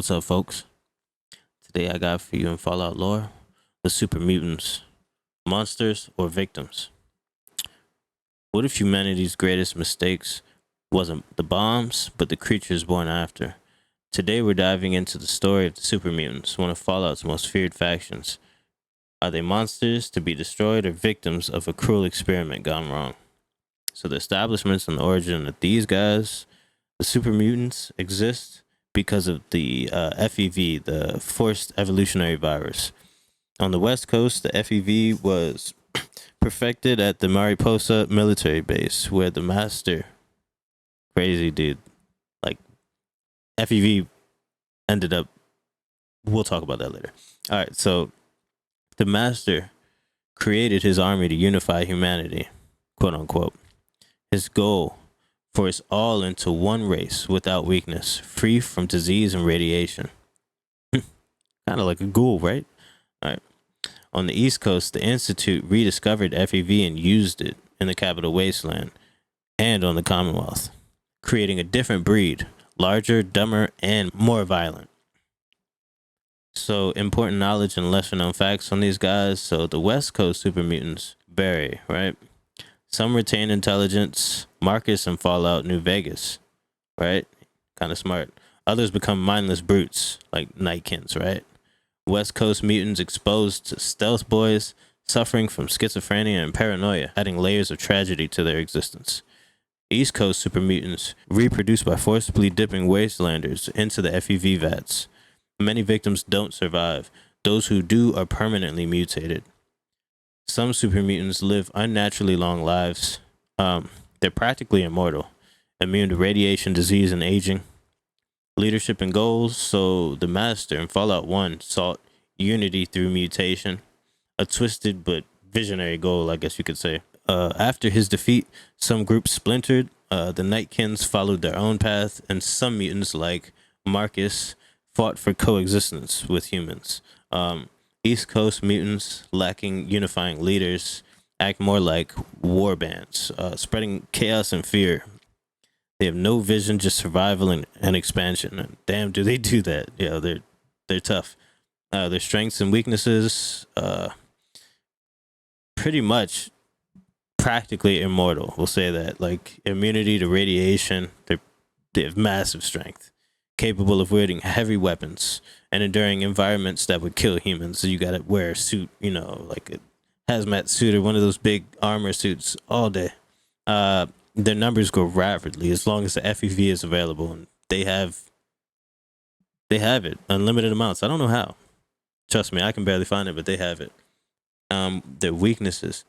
What's up, folks? Today I got for you in Fallout lore the Super Mutants, monsters or victims. What if humanity's greatest mistakes wasn't the bombs, but the creatures born after? Today we're diving into the story of the Super Mutants, one of Fallout's most feared factions. Are they monsters to be destroyed or victims of a cruel experiment gone wrong? So the establishments and the origin of these guys, the Super Mutants, exist because of the FEV, the Forced Evolutionary Virus. On the West Coast, the FEV was perfected at the Mariposa military base, where the master, crazy dude, like FEV ended up, we'll talk about that later. All right, so the master created his army to unify humanity, quote unquote. His goal: force all into one race without weakness, free from disease and radiation. Kind of like a ghoul, right? All right. On the East Coast, the Institute rediscovered FEV and used it in the Capital Wasteland and on the Commonwealth, creating a different breed, larger, dumber, and more violent. So, important knowledge and lesser known facts on these guys. So, the West Coast Super Mutants vary, right? Some retain intelligence. Marcus and Fallout New Vegas, right? Kind of smart. Others become mindless brutes, like Nightkins, right? West Coast mutants exposed to stealth boys, suffering from schizophrenia and paranoia, adding layers of tragedy to their existence. East Coast super mutants reproduce by forcibly dipping wastelanders into the FEV vats. Many victims don't survive. Those who do are permanently mutated. Some super mutants live unnaturally long lives. They're practically immortal, immune to radiation, disease, and aging. Leadership and goals. So the Master in Fallout 1 sought unity through mutation, a twisted but visionary goal, I guess you could say. After his defeat, some groups splintered. The Nightkins followed their own path, and some mutants, like Marcus, fought for coexistence with humans. East Coast mutants, lacking unifying leaders, act more like war bands, spreading chaos and fear. They have no vision, just survival and expansion. And damn, do they do that? Yeah, they're tough. Their strengths and weaknesses, pretty much practically immortal. We'll say that. Like immunity to radiation, they have massive strength, capable of wielding heavy weapons and enduring environments that would kill humans. So you gotta wear a suit, like a hazmat suit or one of those big armor suits all day. Their numbers grow rapidly as long as the FEV is available, and they have it unlimited amounts. I don't know how. Trust me, I can barely find it, but they have it. Their weaknesses: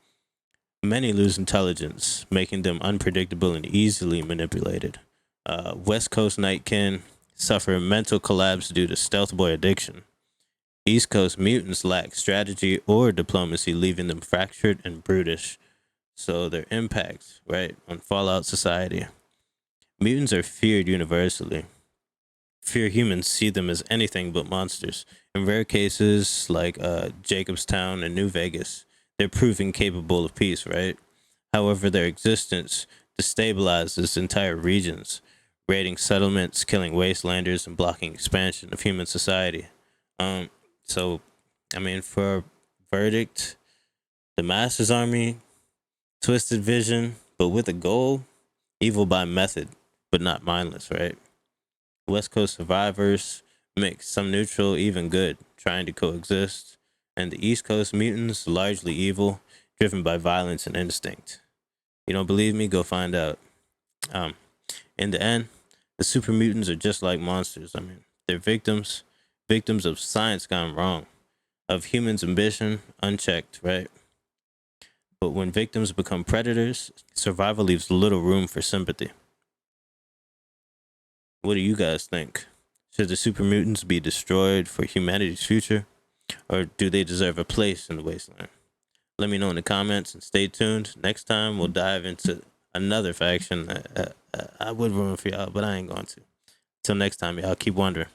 many lose intelligence, making them unpredictable and easily manipulated. West Coast Nightkin suffer mental collapse due to stealth boy addiction. East Coast mutants lack strategy or diplomacy, leaving them fractured and brutish. So their impact, right, on Fallout society. Mutants are feared universally. Fear humans see them as anything but monsters. In rare cases, like Jacobstown and New Vegas, they're proving capable of peace, right? However, their existence destabilizes entire regions, raiding settlements, killing wastelanders, and blocking expansion of human society. For a verdict, the Master's Army, twisted vision, but with a goal, evil by method, but not mindless, right? West Coast survivors, mix, some neutral, even good, trying to coexist. And the East Coast mutants, largely evil, driven by violence and instinct. You don't believe me? Go find out. In the end, the super mutants are just like monsters. They're victims of science gone wrong, of humans' ambition unchecked, right? But when victims become predators, survival leaves little room for sympathy. What do you guys think? Should the super mutants be destroyed for humanity's future? Or do they deserve a place in the wasteland? Let me know in the comments and stay tuned. Next time we'll dive into another faction that I would ruin for y'all, but I ain't going to. Till next time, y'all keep wondering.